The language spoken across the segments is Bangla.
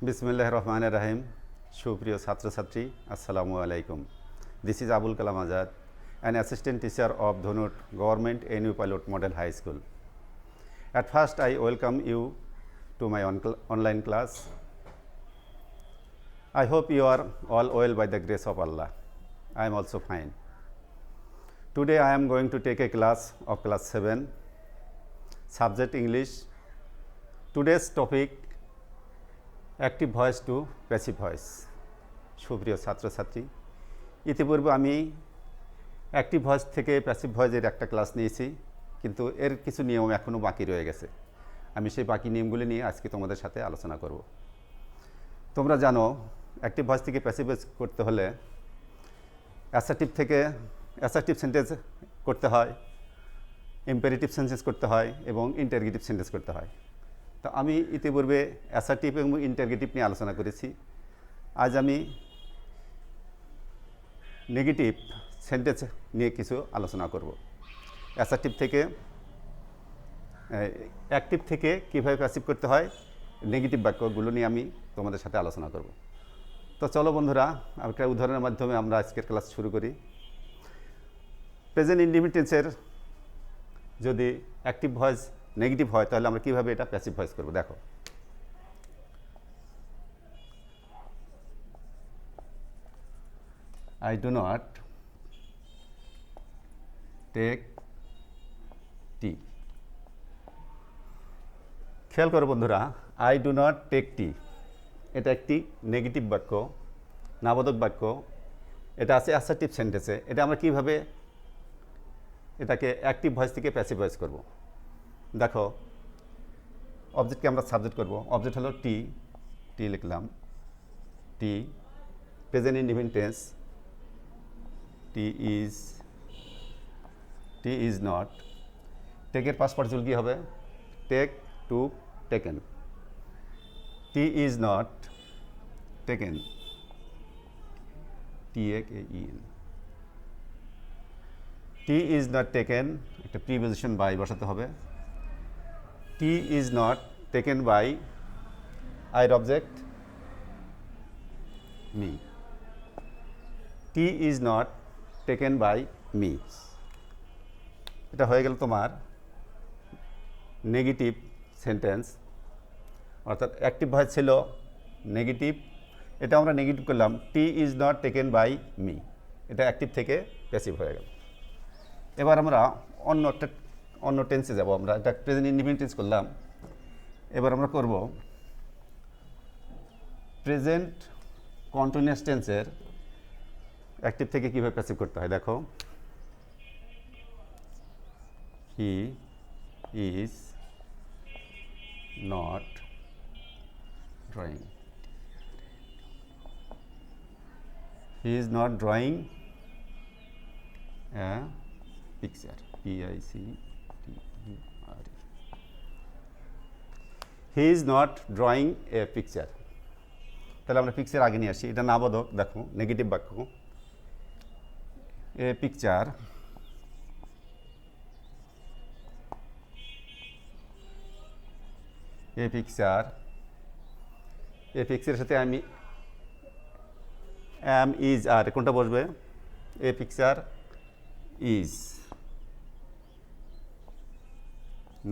বিসমিল্লাহির রহমানির রহিম। সুপ্রিয় ছাত্রছাত্রী, আসসালামু আলাইকুম। This is Abul Kalam Azad, an assistant teacher of Dhunut Government NU Pilot Model High School. At first, I welcome you to my online class. I hope you are all well by the grace of Allah. I am also fine. Today, I am going to take a class of class 7, subject English. Today's topic, active voice to passive voice. সুপ্রিয় ছাত্রছাত্রী, ইতিপূর্বে আমি অ্যাক্টিভ ভয়েস থেকে প্যাসিভ ভয়েসের একটা ক্লাস নিয়েছি, কিন্তু এর কিছু নিয়ম এখনও বাকি রয়ে গেছে। আমি সেই বাকি নিয়মগুলি নিয়ে আজকে তোমাদের সাথে আলোচনা করব। তোমরা জানো, অ্যাক্টিভ ভয়েস থেকে প্যাসিভ ভয়েস করতে হলে অ্যাসার্টিভ সেন্টেন্স করতে হয়, ইম্পারেটিভ সেন্টেন্স করতে হয় এবং ইন্টারগেটিভ সেন্টেন্স করতে হয়। তো আমি ইতিপূর্বে অ্যাসার্টিভ এবং ইন্টারগেটিভ নিয়ে আলোচনা করেছি। আজ আমি নেগেটিভ সেন্টেন্স নিয়ে কিছু আলোচনা করব। অ্যাক্টিভ থেকে কীভাবে প্যাসিভ করতে হয়, নেগেটিভ বাক্যগুলো নিয়ে আমি তোমাদের সাথে আলোচনা করব। তো চলো বন্ধুরা, একটা উদাহরণের মাধ্যমে আমরা আজকের ক্লাস শুরু করি। প্রেজেন্ট ইনডিফিনিট টেন্সের যদি অ্যাক্টিভ ভয়েস নেগেটিভ হয়, তাহলে আমরা কীভাবে এটা প্যাসিভ ভয়েস করব দেখো। I do not take tea. খেয়াল করো বন্ধুরা, I do not take tea এটা একটি নেগেটিভ বাক্য, নাবোধক বাক্য। এটা আছে অ্যাসার্টিভ সেন্টেন্সে। এটা আমরা কীভাবে এটাকে অ্যাক্টিভ ভয়েস থেকে প্যাসিভ ভয়েস করব দেখো। অবজেক্টকে আমরা সাবজেক্ট করব। অবজেক্ট হলো টি, টি লিখলাম, tea present indefinite tense, tea is not. টেকের পাস্ট পার্টিসিপল কী হবে? Take, took, taken. Tea is not taken, TAKEN। Tea is not taken, একটা প্রিপোজিশন বাই বসাতে হবে। Tea is not taken by আইয়ের object me. Tea is not taken by me. এটা হয়ে গেল তোমার নেগেটিভ সেন্টেন্স, অর্থাৎ অ্যাক্টিভ ভয়েস ছিল নেগেটিভ, এটা আমরা নেগেটিভ করলাম। Tea is not taken by me, এটা অ্যাক্টিভ থেকে প্যাসিভ হয়ে গেল। এবার আমরা অন্য টেন্সে যাব। আমরা এটা প্রেজেন্ট ইনডিফিনিট টেন্স করলাম। এবার আমরা করব প্রেজেন্ট কন্টিনিউয়াস টেন্সের অ্যাক্টিভ থেকে কীভাবে প্যাসিভ করতে হয় দেখো। হি is not drawing, he is not drawing a picture, PICTURE। He is not drawing a picture. তাহলে আমরা পিকচার আগে নিয়ে আসি, এটা নাবোধক দেখো, নেগেটিভ বাক্য। এ পিকচার, এ পিকচার, এ পিকচারের সাথে আমি অ্যাম, ইজ, আর কোনটা বসবে? এ picture is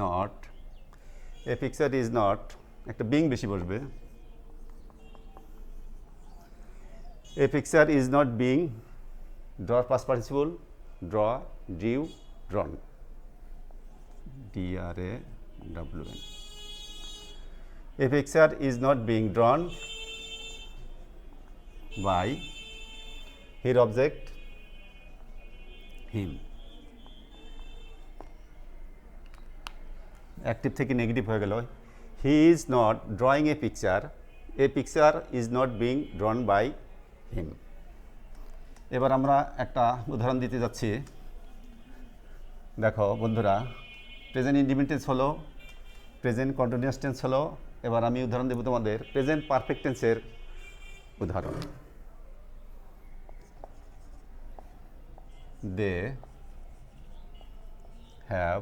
not, A picture is not, একটা বিং বেশি বসবে। এ picture is not being, draw past participle, draw, drew, ড্রন, DRAWN। A picture is not being drawn by her object him। Active থেকে নেগেটিভ হয়ে গেল। He is not drawing a picture, a picture is not being drawn by him. এবার আমরা একটা উদাহরণ দিতে যাচ্ছি। দেখো বন্ধুরা, প্রেজেন্ট ইনডিফিনিট টেন্স হলো, প্রেজেন্ট কন্টিনিউয়াস টেন্স হলো। এবার আমি উদাহরণ দেব তোমাদের প্রেজেন্ট পারফেক্ট টেন্সের উদাহরণ। They have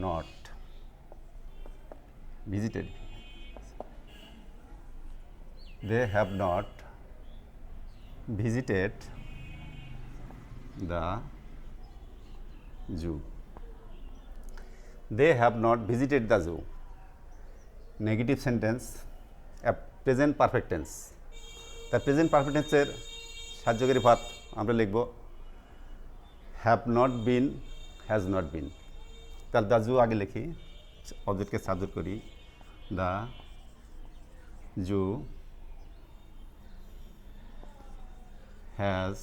not visited they have not visited the zoo. They have not visited the zoo. Negative sentence, a present perfect tense. The present perfect tense এর সাহায্যকারী ভার্ব আমরা লিখব have not been, has not been. তাহলে the zoo আগে লিখি, অবজেক্টকে সাবজেক্ট করি, the zoo has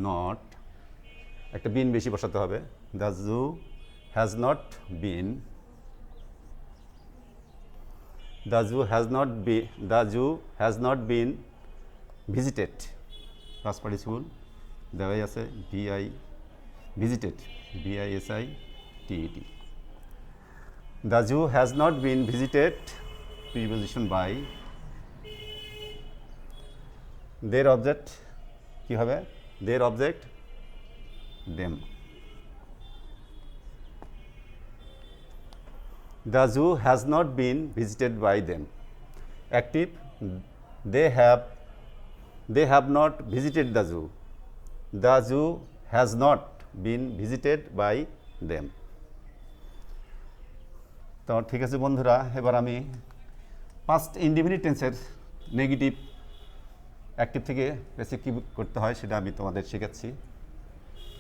not, একটা বিন বেশি বসাতে হবে, the zoo has not been, the zoo has not been visited. Past participle দেওয়াই আছে visited, visited. The zoo has not been visited, preposition by, their object কি হবে, their object them. The zoo has not been visited by them. Active, they have not visited the zoo. The zoo has not been visited by them. তো ঠিক আছে বন্ধুরা, এবার আমি পাস্ট ইনডিফিনিট টেন্সের নেগেটিভ অ্যাক্টিভ থেকে বেশি কী করতে হয় সেটা আমি তোমাদের শেখাচ্ছি।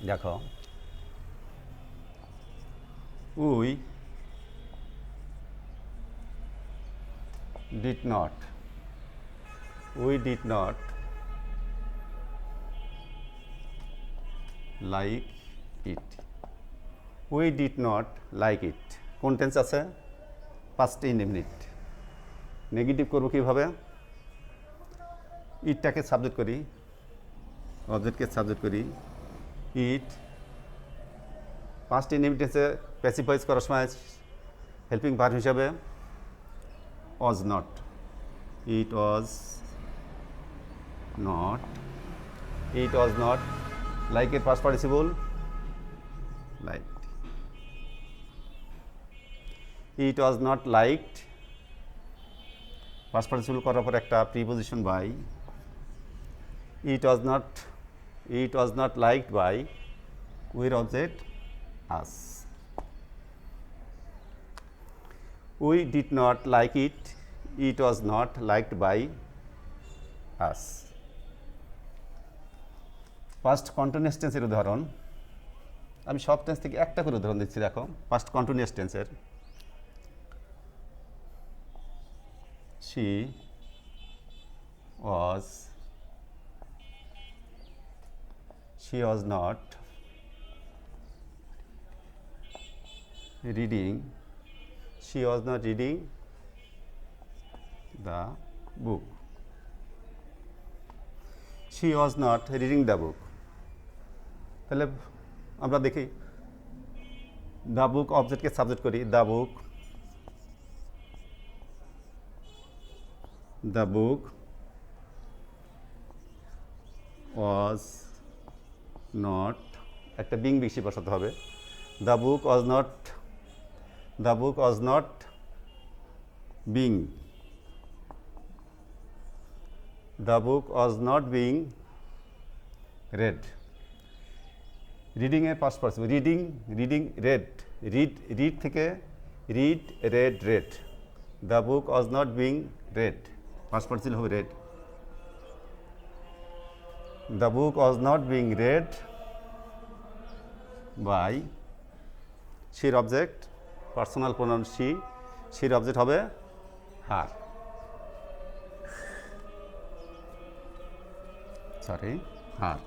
দেখো, we did not like it. We did not like it. কোন টেন্স আছে? Past indefinite. নেগেটিভ করব কীভাবে? ইটটাকে সাবজেক্ট করি, অবজেক্টকে সাবজেক্ট করি, ইট। পাস্ট ইনডিফিনিটে প্যাসিভ ভয়েস করার সময় হেল্পিং ভার্ব হিসাবে was not, it was not, like a past participle, liked, it was not liked, past participle করার পর একটা preposition by, it was not liked by, with object us. We did not like it, it was not liked by us. Past continuous টেন্সের উদাহরণ, আমি সব টেন্স থেকে একটা করে উদাহরণ দিচ্ছি। দেখো, পাস্ট কন্টিনিউয়াস টেন্সের, she was not reading the book. She was not reading the book. তাহলে আমরা দেখি, দ্য বুক অবজেক্টকে সাবজেক্ট করি, দ্য বুক was not, একটা বিং বেশি বসাতে হবে, the book was not being, the book was not being read. Reading এর পাস্ট পার্টিসিপল, রিডিং read থেকে read, read. The book was not being read, past participle হবে read. The book was not being read by, she'র object, পার্সোনাল প্রোনাউন she'র object হবে her, her.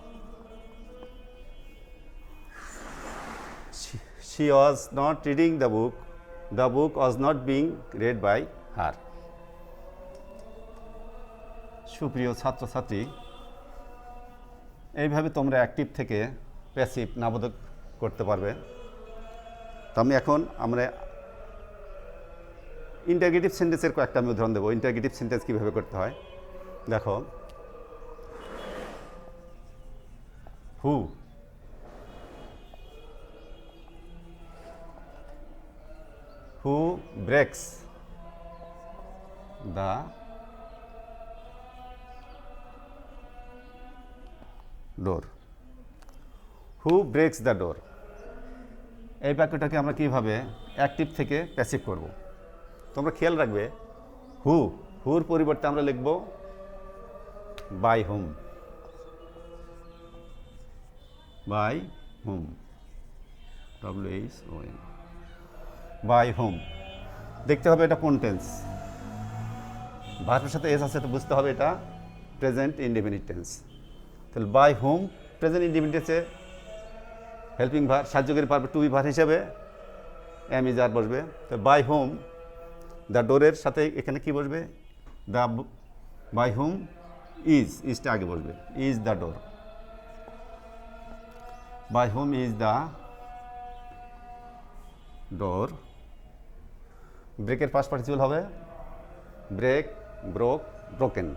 She was not reading the book was not being read by her. সুপ্রিয় ছাত্রছাত্রী, এইভাবে তোমরা অ্যাক্টিভ থেকে প্যাসিভ নাবোধক করতে পারবে। তো আমরা ইন্টারগেটিভ সেন্টেন্সের কয়েকটা আমি উদাহরণ দেবো, ইন্টারগেটিভ সেন্টেন্স কীভাবে করতে হয়। দেখো, who breaks the door. Who breaks the door, এই বাক্যটাকে আমরা কীভাবে অ্যাক্টিভ থেকে প্যাসিভ করব। তোমরা খেয়াল রাখবে, হুর পরিবর্তে আমরা লিখব by whom, by whom, WHOM, by whom. দেখতে হবে এটা কোন টেন্স, ভার্বের সাথে এস আছে তো বুঝতে হবে এটা প্রেজেন্ট ইনডিফিনিট টেন্স। তাহলে বাই হুম প্রেজেন্ট ইনডিফিনিট টেন্সে হেল্পিং ভার্ব সাহায্যকারী ভার্ব টু বি ভার্ব হিসেবে এম ইজ আর বসবে। তো বাই হুম দ্য ডোরের সাথে এখানে কি বসবে, দ্য বাই হুম ইজটা আগে বসবে, is the door, by whom is the door. ব্রেকের পাস্ট পার্টিসিপল হবে break, broke, broken.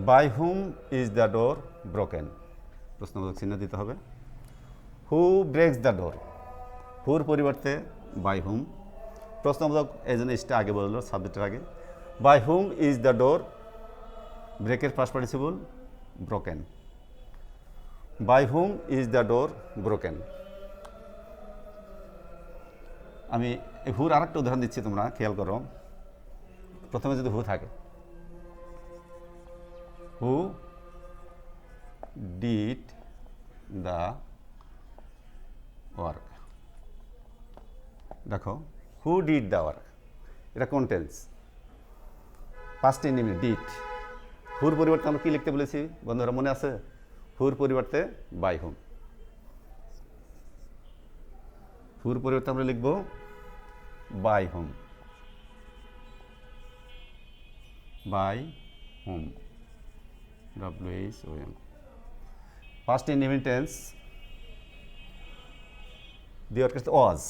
By whom is the door broken, প্রশ্নবোধক চিহ্ন দিতে হবে। হু ব্রেক্স দ্য ডোর, হুর পরিবর্তে বাই হুম, প্রশ্নবোধক এই জন্য ইজটা আগে বললো সাবজেক্টের আগে। By whom is the door, ব্রেকের past participle broken, by whom is the door broken. আমি হুর আরেকটা উদাহরণ দিচ্ছি, তোমরা খেয়াল করো। প্রথমে যদি হু থাকে, হু ডিড দ্য ওয়ার্ক, দেখো হু ডিড দ্য ওয়ার্ক, এটা কোন টেন্স, পাস্ট ইনডিফিনিট ডিড। হুর পরিবর্তে আমরা কি লিখতে বলেছি বন্ধুরা, মনে আছে? হুর পরিবর্তে বাই হুম, হুর পরিবর্তে আমরা লিখব by whom, by whom, WHOM। Past indefinite tense the work was,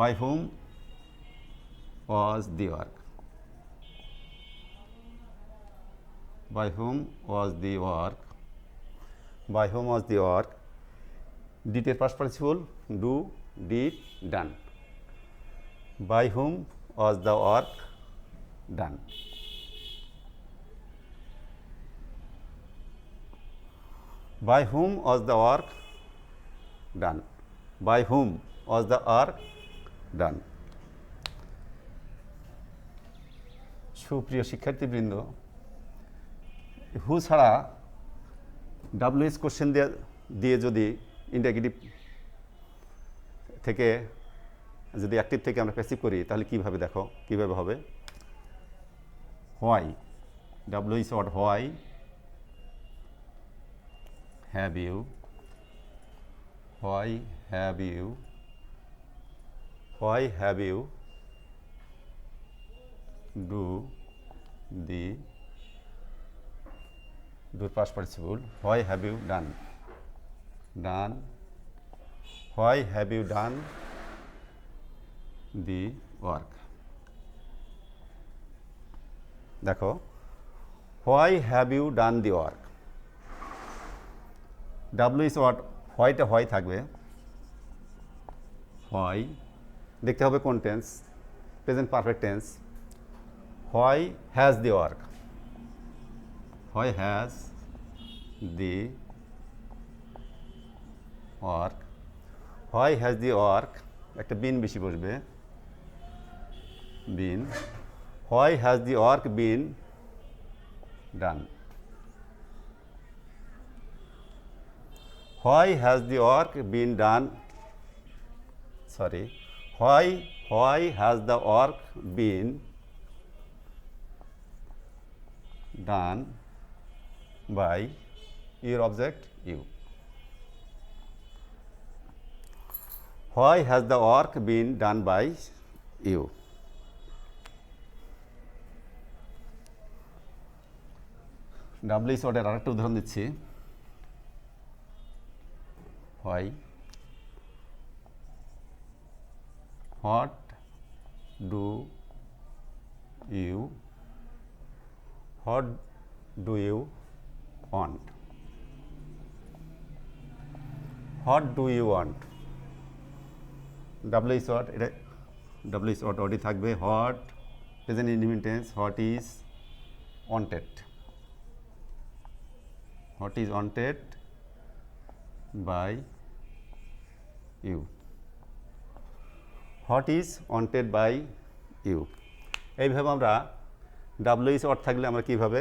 by whom was the work, by whom was the work, by whom was the work। did এর past participle do, did, done, by whom was the work done। by whom was the work done, by whom was the work done। সুপ্রিয় শিক্ষার্থীবৃন্দ, হু ছাড়া WH কোশ্চেন দিয়ে যদি ইন্ডিকেটিভ থেকে যদি অ্যাক্টিভ থেকে আমরা প্যাসিভ করি তাহলে কীভাবে, দেখো কীভাবে হবে। Why, WH word why have you, why have you, why have you do the, ডুর past participle, why have you done, done, why have you done the work. দেখো why have you done the work, WH word হোয়াইটা হোয়াই থাকবে, হোয়াই দেখতে হবে কোন tense, present perfect tense. Why has the work, why has the work, why has the work একটা বিন বেশি বসবে, been, why has the work been done, why has the work been done, sorry, why has the work been done by your object you, why has the work been done by you. WH ওয়ার্ডের আরেকটা উদাহরণ দিচ্ছি, why, what do you, what do you want, what do you want. WH word, এটা WH ওয়ার্ড থাকবে what Present indefinite tense, what is wanted? What is wanted by you? What is wanted by you? এইভাবে আমরা WH ওয়ার্ড থাকলে আমরা কিভাবে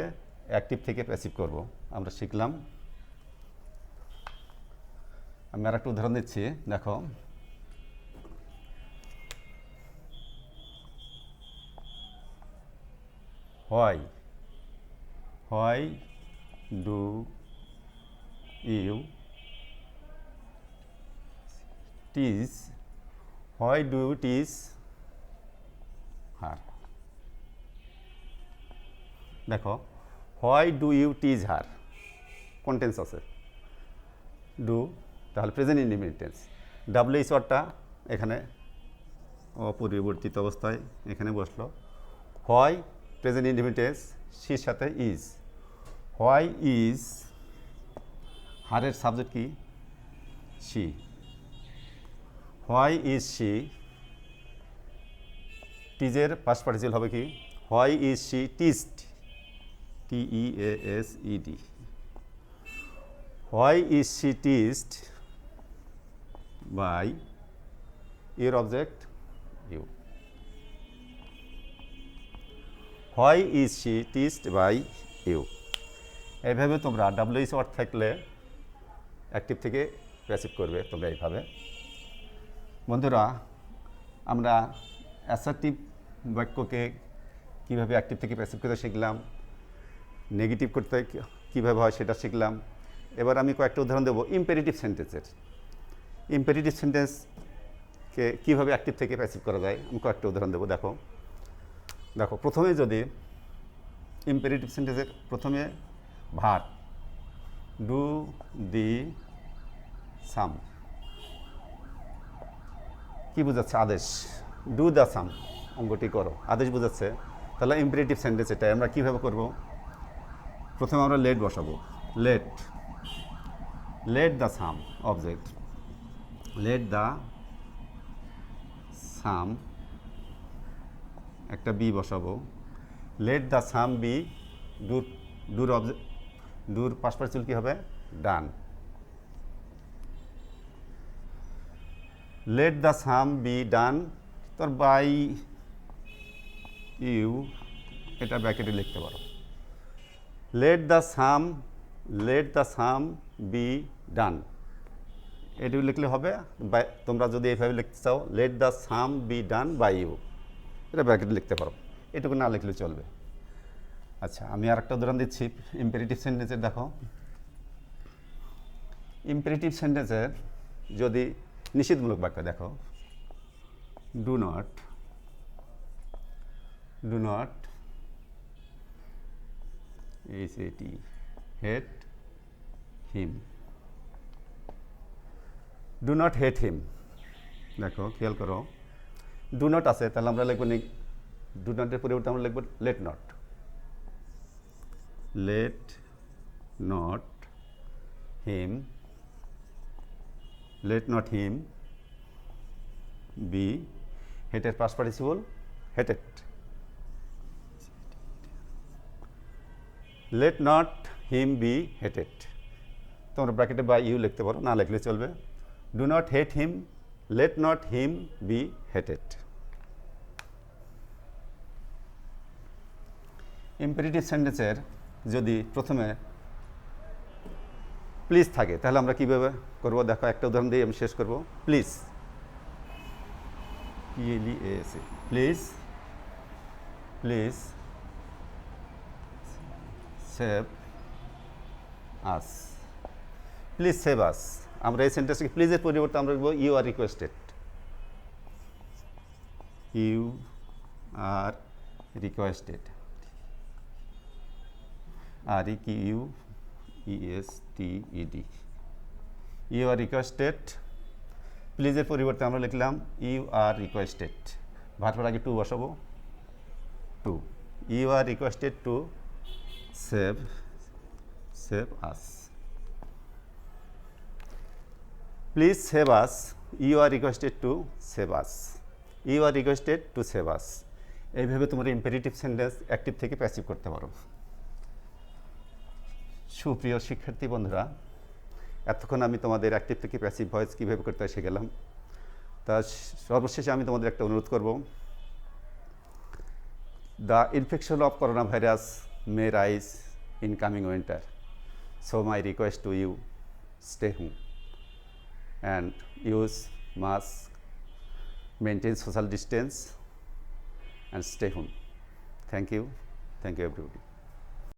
অ্যাক্টিভ থেকে প্যাসিভ করব আমরা শিখলাম। আমি আরেকটা উদাহরণ দিচ্ছি, দেখো। Why do you tease? Why do you tease her? দেখো, why do you tease her contains আছে, ডু তাহলে প্রেজেন্ট ইনডিফিনিট টেন্স। WH ওয়ার্ডটা এখানে অপরিবর্তিত অবস্থায় এখানে বসলো। হয় প্রেজেন্ট ইনডিফিনিট টেন্স, সির সাথে ইজ। হোয়াই ইজ, হারের সাবজেক্ট কি? শি। হোয়াই ইজ শি, টিজের পাস্ট পার্টিসিপল হবে কি? Why is she teased, TEASED। Why is she teased by your object you. Why is she teased by you. এইভাবে তোমরা WH ওয়ার্ড থাকলে অ্যাক্টিভ থেকে প্যাসিভ করবে তোমরা এইভাবে। বন্ধুরা, আমরা অ্যাসার্টিভ বাক্যকে কীভাবে অ্যাক্টিভ থেকে প্যাসিভ করতে শিখলাম, নেগেটিভ করতে কীভাবে হয় সেটা শিখলাম। এবার আমি কয়েকটা উদাহরণ দেবো ইম্পেরেটিভ সেন্টেন্সের। ইম্পেরেটিভ সেন্টেন্সকে কীভাবে অ্যাক্টিভ থেকে প্যাসিভ করা যায় আমি কয়েকটা উদাহরণ দেবো। দেখো, প্রথমে যদি ইম্পেরেটিভ সেন্টেন্সের প্রথমে ভার, ডু দি সাম, কি বোঝাচ্ছে? আদেশ। ডু দ্য সাম, অঙ্কটি করো, আদেশ বোঝাচ্ছে। তাহলে ইম্পেরেটিভ সেন্টেন্স এটা আমরা কীভাবে করব? প্রথমে আমরা লেট বসাবো। Let the sum object, let the sum, একটা বি বসাবো। লেট দ্য সাম বি, ডুর অবজেক্ট, ডুর পাস্ট পার্টিসিপল কী হবে? Done. Let the sum be done, তোর বাই ইউ এটা ব্র্যাকেটে লিখতে পারো। Let the sum be done, এটি লিখলে হবে। তোমরা যদি এইভাবে লিখতে চাও, let the sum be done by you, এটা ব্র্যাকেটে লিখতে পারো, এটুকু না লিখলে চলবে। আচ্ছা, আমি আর একটা উদাহরণ দিচ্ছি ইম্পেরেটিভ সেন্টেন্সের। দেখো, ইম্পেরেটিভ সেন্টেন্সের যদি নিষেধমূলক বাক্য, দেখো, do not HAT hate him, do not hate him. দেখো, খেয়াল করো, ডু নট আছে, তাহলে আমরা লিখবো ডু নটের পরিবর্তে আমরা লিখবো let not. Let not him be, হেটের past participle hated. Let not him be hated, তোমরা ব্র্যাকেটে বাই ইউ লিখতে পারো, না লিখলে চলবে। Do not hate him, let not him be hated. Imperative সেন্টেন্সের যদি প্রথমে প্লিজ থাকে তাহলে আমরা কীভাবে করবো? দেখো, একটা উদাহরণ দিয়ে আমি শেষ করবো। Please, PLEAS, please save us, please save us. আমরা এই সেন্টেন্সকে প্লিজের পরিবর্তে আমরা বলবো you are requested. You are requested, REQUESTED, you are requested. প্লিজের পরিবর্তে আমরা লিখলাম ইউ আর রিকোয়েস্টেড, ভার্বের আগে টু বসাবো, to. You are requested to save us. Please save us, you are requested to save us, you are requested to save us. এইভাবে তোমার ইম্পারেটিভ সেন্টেন্স অ্যাক্টিভ থেকে প্যাসিভ করতে পারো। সুপ্রিয় শিক্ষার্থী বন্ধুরা, এতক্ষণ আমি তোমাদের অ্যাক্টিভ থেকে প্যাসিভ ভয়েস কীভাবে করতে হয় শিখেলাম। তা সর্বশেষে আমি তোমাদের একটা অনুরোধ করব। The infection of corona virus may rise in coming winter, so my request to you, stay home and use mask, maintain social distance and stay home. Thank you everybody.